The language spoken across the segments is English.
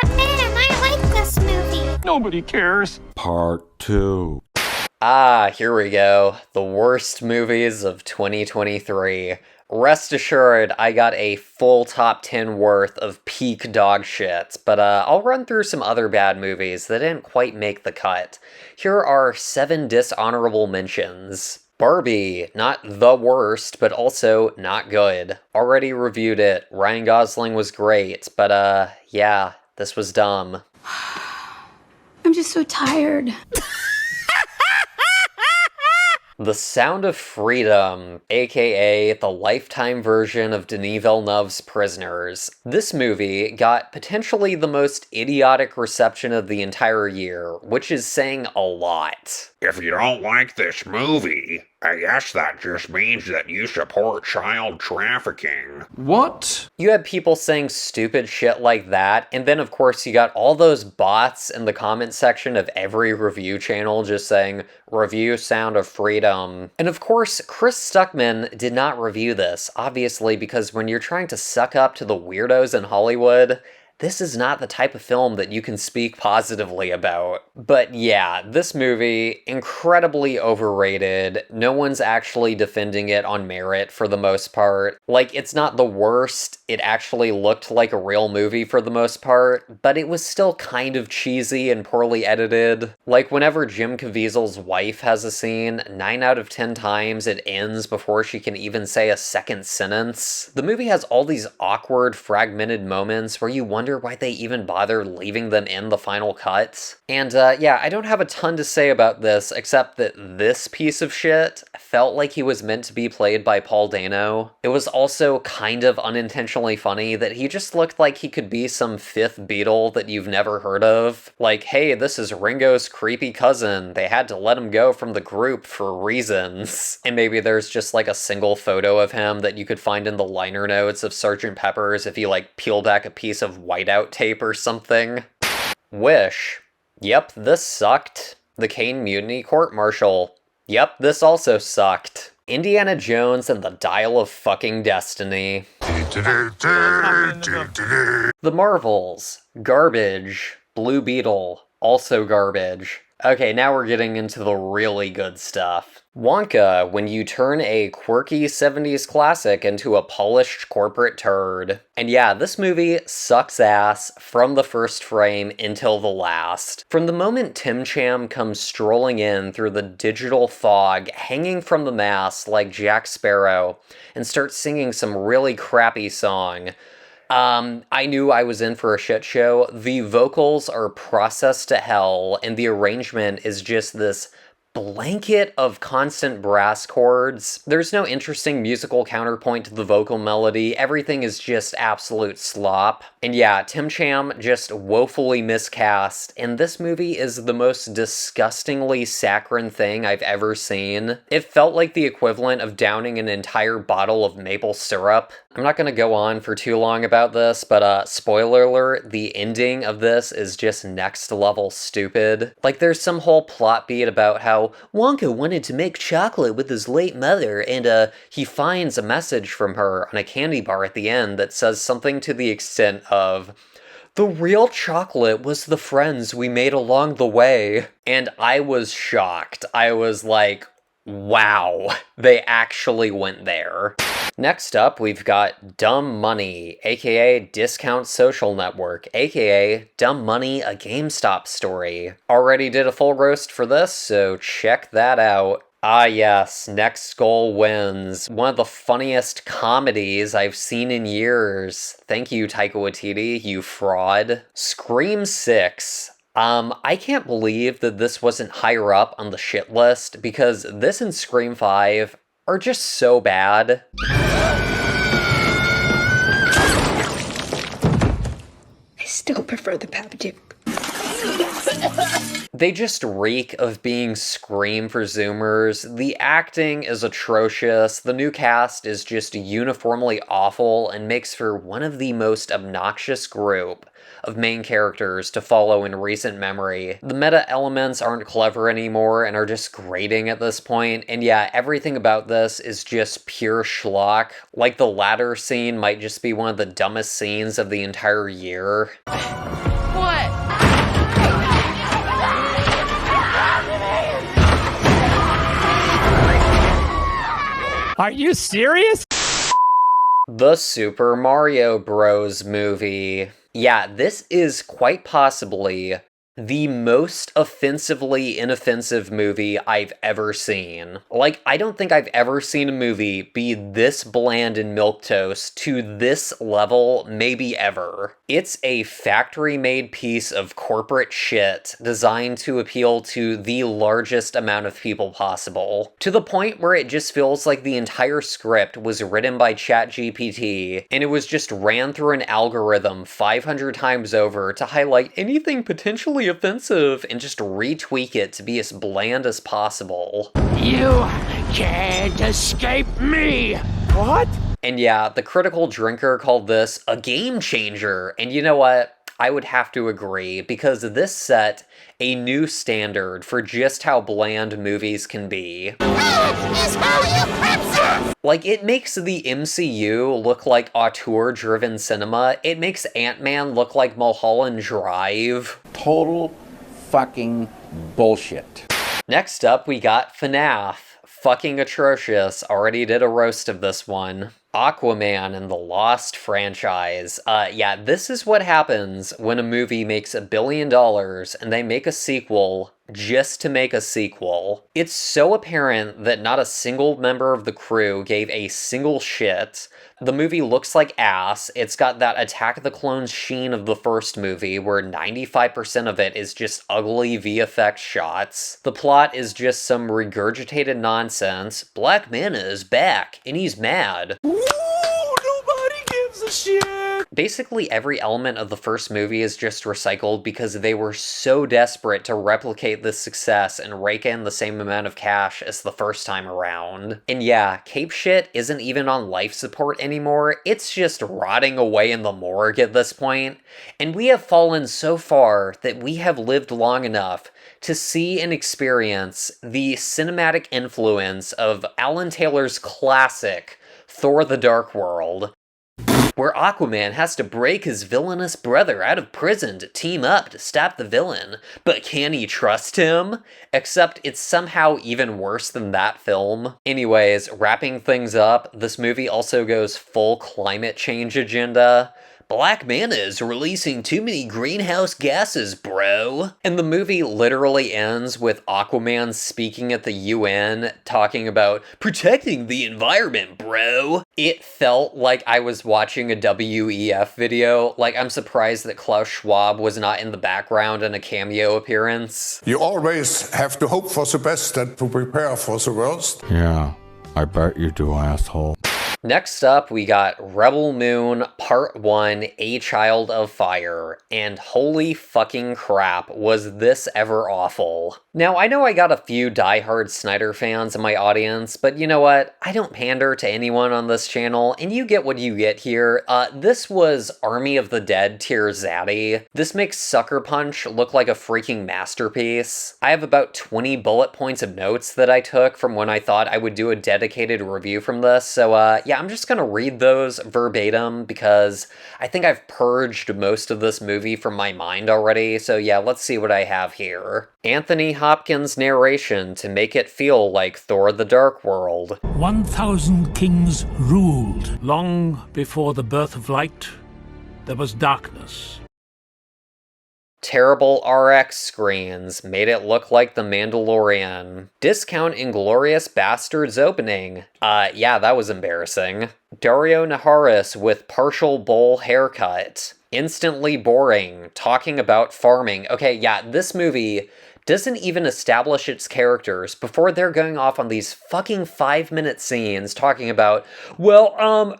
Man, I like this movie. Nobody cares. Part 2. Here we go. The worst movies of 2023. Rest assured, I got a full top 10 worth of peak dog shit, but I'll run through some other bad movies that didn't quite make the cut. Here are 7 dishonorable mentions. Barbie, not the worst, but also not good. Already reviewed it. Ryan Gosling was great, but yeah, this was dumb. I'm just so tired. The Sound of Freedom, aka the Lifetime version of Denis Villeneuve's Prisoners. This movie got potentially the most idiotic reception of the entire year, which is saying a lot. If you don't like this movie, I guess that just means that you support child trafficking. What? You had people saying stupid shit like that, and then of course you got all those bots in the comment section of every review channel just saying, review Sound of Freedom. And of course, Chris Stuckman did not review this, obviously, because when you're trying to suck up to the weirdos in Hollywood, this is not the type of film that you can speak positively about. But yeah, this movie, incredibly overrated. No one's actually defending it on merit for the most part. Like, it's not the worst. It actually looked like a real movie for the most part, but it was still kind of cheesy and poorly edited. Like, whenever Jim Caviezel's wife has a scene, 9 out of 10 times it ends before she can even say a second sentence. The movie has all these awkward, fragmented moments where you wonder why they even bothered leaving them in the final cut. And yeah, I don't have a ton to say about this, except that this piece of shit felt like he was meant to be played by Paul Dano. It was also kind of unintentionally funny that he just looked like he could be some fifth Beatle that you've never heard of. Like, hey, this is Ringo's creepy cousin. They had to let him go from the group for reasons. And maybe there's just like a single photo of him that you could find in the liner notes of Sgt. Pepper's if you like peel back a piece of whiteout tape or something. Wish. Yep, this sucked. The Kane Mutiny Court Martial. Yep, this also sucked. Indiana Jones and the Dial of Fucking Destiny. The Marvels. Garbage. Blue Beetle. Also garbage. Okay, now we're getting into the really good stuff. Wonka, when you turn a quirky 70s classic into a polished corporate turd. And yeah, this movie sucks ass from the first frame until the last. From the moment Tim Cham comes strolling in through the digital fog, hanging from the mast like Jack Sparrow, and starts singing some really crappy song, I knew I was in for a shit show. The vocals are processed to hell, and the arrangement is just this blanket of constant brass chords. There's no interesting musical counterpoint to the vocal melody. Everything is just absolute slop. And yeah, Tim Cham just woefully miscast, and this movie is the most disgustingly saccharine thing I've ever seen. It felt like the equivalent of downing an entire bottle of maple syrup. I'm not gonna go on for too long about this, but spoiler alert, the ending of this is just next level stupid. Like, there's some whole plot beat about how Wonka wanted to make chocolate with his late mother, and he finds a message from her on a candy bar at the end that says something to the extent of, "The real chocolate was the friends we made along the way." And I was shocked. I was like, wow, they actually went there. Next up, we've got Dumb Money, aka Discount Social Network, aka Dumb Money, a GameStop story. Already did a full roast for this, so check that out. Ah yes, Next Goal Wins. One of the funniest comedies I've seen in years. Thank you, Taika Waititi, you fraud. Scream 6. I can't believe that this wasn't higher up on the shit list, because this and Scream 5 are just so bad. I still prefer the Babadook. They just reek of being Scream for Zoomers. The acting is atrocious. The new cast is just uniformly awful and makes for one of the most obnoxious group of main characters to follow in recent memory. The meta elements aren't clever anymore and are just grating at this point, and yeah, everything about this is just pure schlock. Like, the ladder scene might just be one of the dumbest scenes of the entire year. Are you serious? The Super Mario Bros. Movie. Yeah, this is quite possibly the most offensively inoffensive movie I've ever seen. Like, I don't think I've ever seen a movie be this bland and milquetoast to this level, maybe ever. It's a factory-made piece of corporate shit designed to appeal to the largest amount of people possible, to the point where it just feels like the entire script was written by ChatGPT, and it was just ran through an algorithm 500 times over to highlight anything potentially offensive and just retweak it to be as bland as possible. You can't escape me! What? And yeah, the Critical Drinker called this a game changer, and you know what? I would have to agree, because this set a new standard for just how bland movies can be. That is how you princess! Like, it makes the MCU look like auteur-driven cinema. It makes Ant-Man look like Mulholland Drive. Total fucking bullshit. Next up, we got FNAF. Fucking atrocious. Already did a roast of this one. Aquaman and the Lost franchise. Yeah, this is what happens when a movie makes $1 billion and they make a sequel just to make a sequel. It's so apparent that not a single member of the crew gave a single shit. The movie looks like ass. It's got that Attack of the Clones sheen of the first movie, where 95% of it is just ugly VFX shots. The plot is just some regurgitated nonsense. Black Manta is back, and he's mad. Nobody gives a shit! Basically, every element of the first movie is just recycled because they were so desperate to replicate this success and rake in the same amount of cash as the first time around. And yeah, Cape Shit isn't even on life support anymore, it's just rotting away in the morgue at this point. And we have fallen so far that we have lived long enough to see and experience the cinematic influence of Alan Taylor's classic Thor: The Dark World, where Aquaman has to break his villainous brother out of prison to team up to stop the villain. But can he trust him? Except it's somehow even worse than that film. Anyways, wrapping things up, this movie also goes full climate change agenda. Black Manta is releasing too many greenhouse gases, bro. And the movie literally ends with Aquaman speaking at the UN, talking about protecting the environment, bro. It felt like I was watching a WEF video. Like, I'm surprised that Klaus Schwab was not in the background in a cameo appearance. You always have to hope for the best and to prepare for the worst. Yeah, I bet you do, asshole. Next up, we got Rebel Moon Part 1, A Child of Fire, and holy fucking crap, was this ever awful. Now, I know I got a few diehard Snyder fans in my audience, but you know what? I don't pander to anyone on this channel, and you get what you get here. This was Army of the Dead tier zaddy. This makes Sucker Punch look like a freaking masterpiece. I have about 20 bullet points of notes that I took from when I thought I would do a dedicated review from this, so yeah, I'm just gonna read those verbatim because I think I've purged most of this movie from my mind already, so yeah, let's see what I have here. Anthony Hopkins' narration to make it feel like Thor: The Dark World. 1,000 kings ruled. Long before the birth of light, there was darkness. Terrible RX screens made it look like The Mandalorian. Discount Inglourious Bastards opening. Yeah, that was embarrassing. Dario Naharis with partial bowl haircut. Instantly boring. Talking about farming. Okay, yeah, this movie doesn't even establish its characters before they're going off on these fucking 5-minute scenes talking about, well,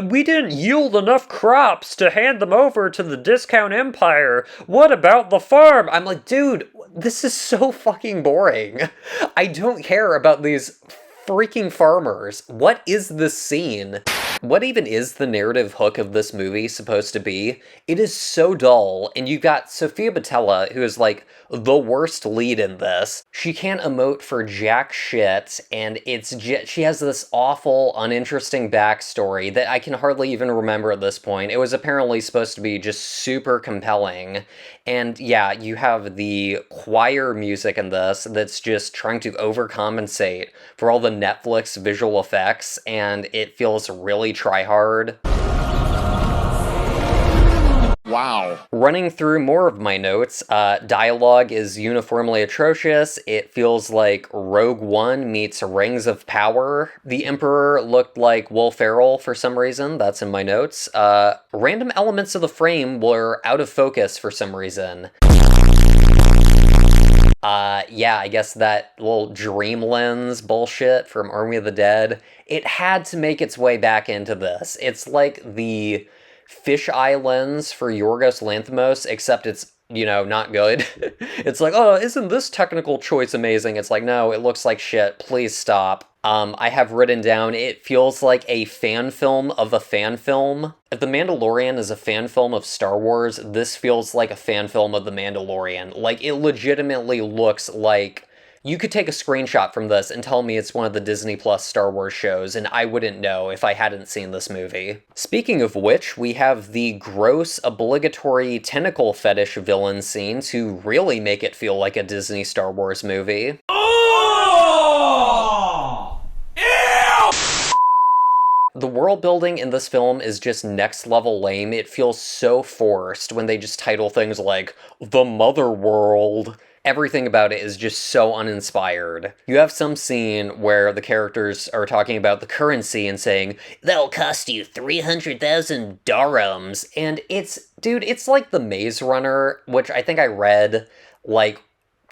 we didn't yield enough crops to hand them over to the discount empire. What about the farm? I'm like, dude, this is so fucking boring. I don't care about these freaking farmers. What is this scene? What even is the narrative hook of this movie supposed to be? It is so dull, and you've got Sofia Boutella, who is like the worst lead in this. She can't emote for jack shit, and she has this awful, uninteresting backstory that I can hardly even remember at this point. It was apparently supposed to be just super compelling, And yeah, you have the choir music in this that's just trying to overcompensate for all the Netflix visual effects, and it feels really try-hard. Wow. Running through more of my notes, dialogue is uniformly atrocious. It feels like Rogue One meets Rings of Power. The Emperor looked like Will Ferrell for some reason. That's in my notes. Random elements of the frame were out of focus for some reason. Yeah, I guess that little dream lens bullshit from Army of the Dead, it had to make its way back into this. It's like the fisheye lens for Yorgos Lanthimos, except it's, you know, not good. It's like, oh, isn't this technical choice amazing? It's like, no, it looks like shit. Please stop. I have written down, it feels like a fan film of a fan film. If The Mandalorian is a fan film of Star Wars, this feels like a fan film of The Mandalorian. Like, it legitimately looks like you could take a screenshot from this and tell me it's one of the Disney Plus Star Wars shows, and I wouldn't know if I hadn't seen this movie. Speaking of which, we have the gross, obligatory tentacle fetish villain scene to really make it feel like a Disney Star Wars movie. The world building in this film is just next level lame. It feels so forced when they just title things like The Mother World. Everything about it is just so uninspired. You have some scene where the characters are talking about the currency and saying, that'll cost you 300,000 dirhams. And it's, dude, it's like the Maze Runner, which I think I read like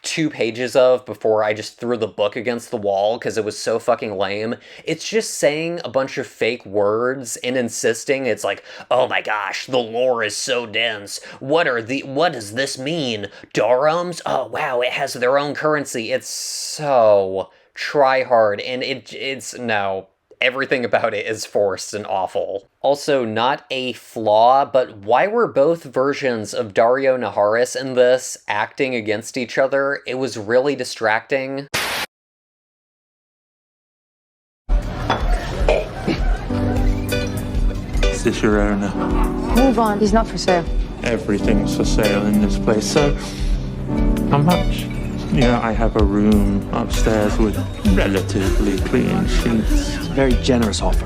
2 pages of before I just threw the book against the wall because it was so fucking lame. It's just saying a bunch of fake words and insisting it's like, oh my gosh, the lore is so dense. What does this mean? Dirhams? Oh wow, it has their own currency. It's so try hard, and no. Everything about it is forced and awful. Also, not a flaw, but why were both versions of Dario Naharis in this acting against each other? It was really distracting. Is this your owner? Move on, he's not for sale. Everything's for sale in this place, so how much? You know, I have a room upstairs with relatively clean sheets. It's a very generous offer,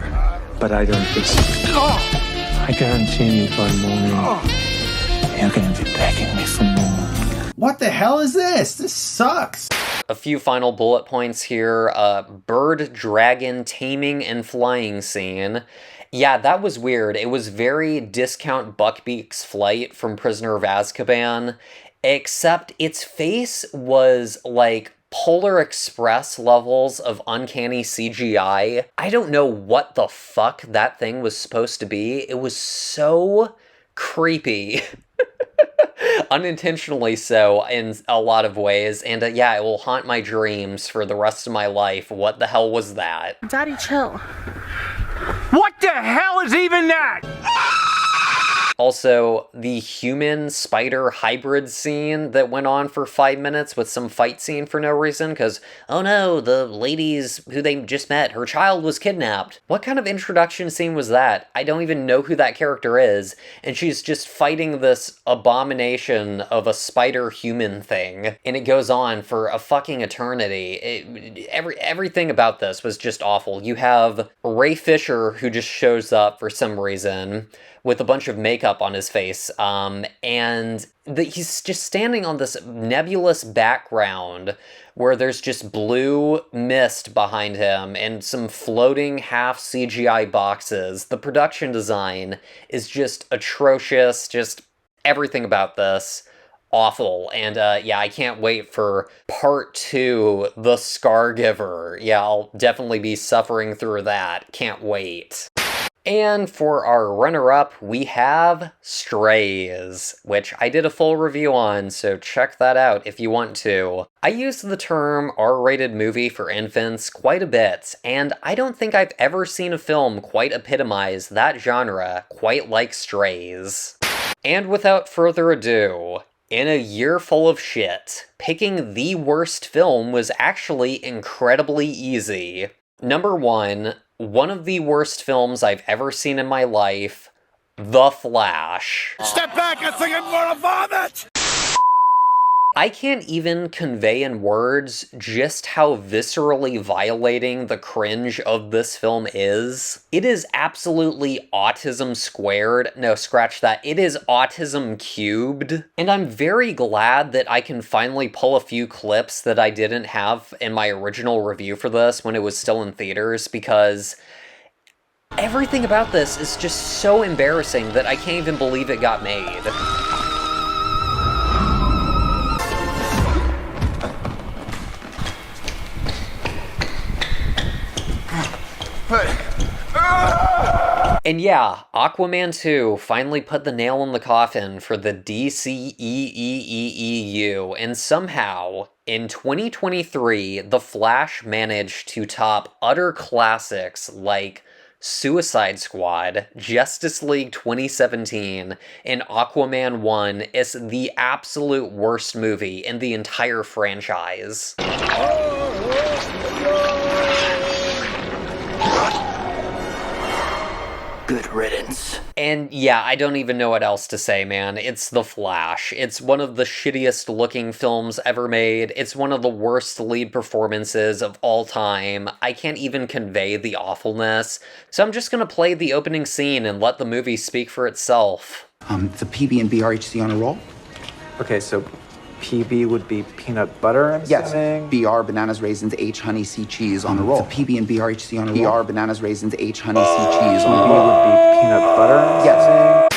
but I don't think so. I guarantee you by morning, you're going to be begging me for more. What the hell is this? This sucks. A few final bullet points here. Bird dragon taming and flying scene. Yeah, that was weird. It was very discount Buckbeak's flight from Prisoner of Azkaban. Except its face was like Polar Express levels of uncanny CGI. I don't know what the fuck that thing was supposed to be. It was so creepy. Unintentionally so in a lot of ways. And yeah, it will haunt my dreams for the rest of my life. What the hell was that? Daddy, chill. What the hell is even that? Also, the human-spider hybrid scene that went on for 5 minutes with some fight scene for no reason, because, oh no, the ladies who they just met, her child was kidnapped. What kind of introduction scene was that? I don't even know who that character is, and she's just fighting this abomination of a spider-human thing, and it goes on for a fucking eternity. Everything about this was just awful. You have Ray Fisher, who just shows up for some reason, with a bunch of makeup on his face, and he's just standing on this nebulous background where there's just blue mist behind him and some floating half CGI boxes. The production design is just atrocious, just everything about this awful. And yeah, I can't wait for part 2, The Scargiver. Yeah, I'll definitely be suffering through that. Can't wait. And for our runner-up, we have Strays, which I did a full review on, so check that out if you want to. I use the term R-rated movie for infants quite a bit, and I don't think I've ever seen a film quite epitomize that genre quite like Strays. And without further ado, in a year full of shit, picking the worst film was actually incredibly easy. Number 1, one of the worst films I've ever seen in my life, The Flash. Step back, I think I'm gonna vomit! I can't even convey in words just how viscerally violating the cringe of this film is. It is absolutely autism squared. No, scratch that. It is autism cubed. And I'm very glad that I can finally pull a few clips that I didn't have in my original review for this when it was still in theaters, because everything about this is just so embarrassing that I can't even believe it got made. And yeah, Aquaman 2 finally put the nail in the coffin for the DCEEEEU, and somehow, in 2023, The Flash managed to top utter classics like Suicide Squad, Justice League 2017, and Aquaman 1 as the absolute worst movie in the entire franchise. Good riddance. And yeah, I don't even know what else to say, man. It's The Flash. It's one of the shittiest looking films ever made. It's one of the worst lead performances of all time. I can't even convey the awfulness. So I'm just gonna play the opening scene and let the movie speak for itself. The PB and BRHC on a roll? Okay, so PB would be peanut butter, I'm assuming? Yes. BR, bananas, raisins, H, honey, C, cheese on a roll. The PB and BRHC on a roll. BR, bananas, raisins, H, honey, C, cheese on a roll. PB would be peanut butter, I'm assuming?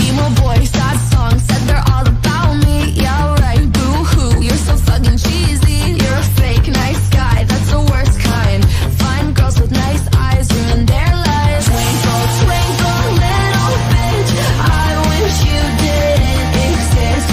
Emo boys, sad songs, said they're all about me. Yeah, right, boo-hoo, you're so fucking cheesy. You're a fake nice guy, that's the worst kind. Fine girls with nice eyes ruin their lives. Twinkle, twinkle, little bitch, I wish you didn't exist.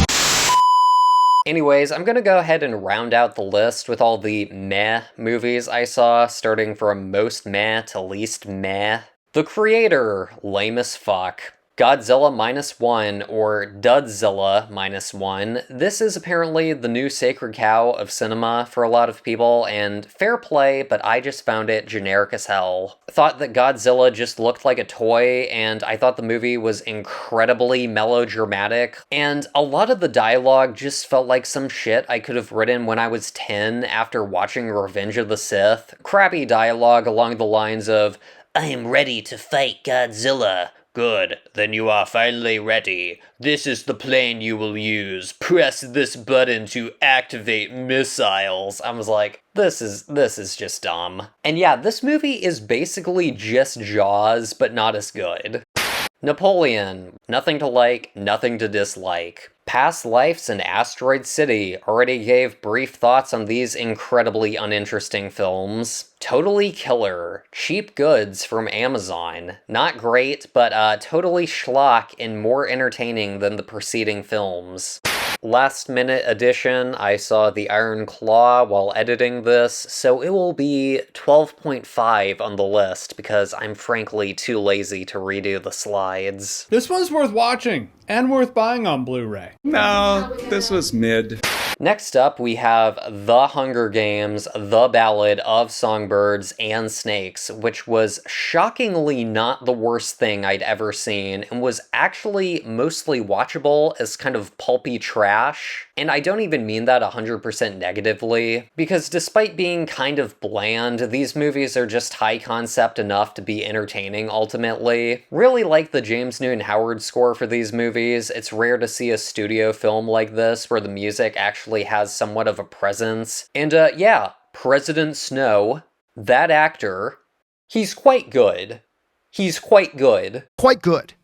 Anyways, I'm gonna go ahead and round out the list with all the meh movies I saw, starting from most meh to least meh. The Creator, lame as fuck. Godzilla -1, or Dudzilla -1. This is apparently the new sacred cow of cinema for a lot of people, and fair play, but I just found it generic as hell. Thought that Godzilla just looked like a toy, and I thought the movie was incredibly melodramatic, and a lot of the dialogue just felt like some shit I could have written when I was 10 after watching Revenge of the Sith. Crappy dialogue along the lines of, "I am ready to fight Godzilla." Good, then you are finally ready. This is the plane you will use. Press this button to activate missiles. I was like, this is just dumb. And yeah, this movie is basically just Jaws, but not as good. Napoleon. Nothing to like, nothing to dislike. Past Lives and Asteroid City already gave brief thoughts on these incredibly uninteresting films. Totally Killer. Cheap goods from Amazon. Not great, but totally schlock and more entertaining than the preceding films. Last minute edition, I saw The Iron Claw while editing this, so it will be 12.5 on the list because I'm frankly too lazy to redo the slides. This one's worth watching and worth buying on Blu-ray. No, this was mid. Next up, we have The Hunger Games, The Ballad of Songbirds and Snakes, which was shockingly not the worst thing I'd ever seen, and was actually mostly watchable as kind of pulpy trash. And I don't even mean that 100% negatively, because despite being kind of bland, these movies are just high concept enough to be entertaining ultimately. Really like the James Newton Howard score for these movies. It's rare to see a studio film like this where the music actually has somewhat of a presence. And yeah, President Snow, that actor, he's quite good. He's quite good. Quite good.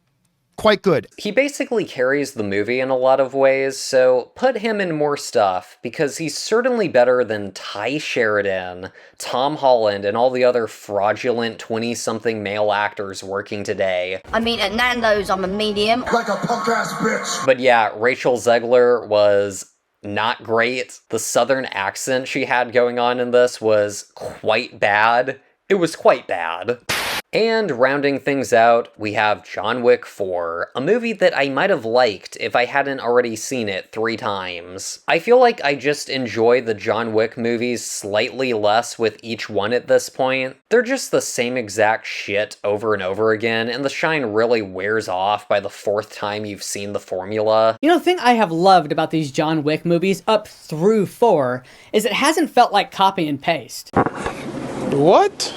Quite good. He basically carries the movie in a lot of ways, so put him in more stuff, because he's certainly better than Ty Sheridan, Tom Holland, and all the other fraudulent 20-something male actors working today. I mean, at Nando's, I'm a medium. Like a punk-ass bitch. But yeah, Rachel Zegler was not great. The southern accent she had going on in this was quite bad. It was quite bad. And rounding things out, we have John Wick 4, a movie that I might have liked if I hadn't already seen it 3 times. I feel like I just enjoy the John Wick movies slightly less with each one at this point. They're just the same exact shit over and over again, and the shine really wears off by the 4th time you've seen the formula. You know, the thing I have loved about these John Wick movies up through 4 is it hasn't felt like copy and paste. What?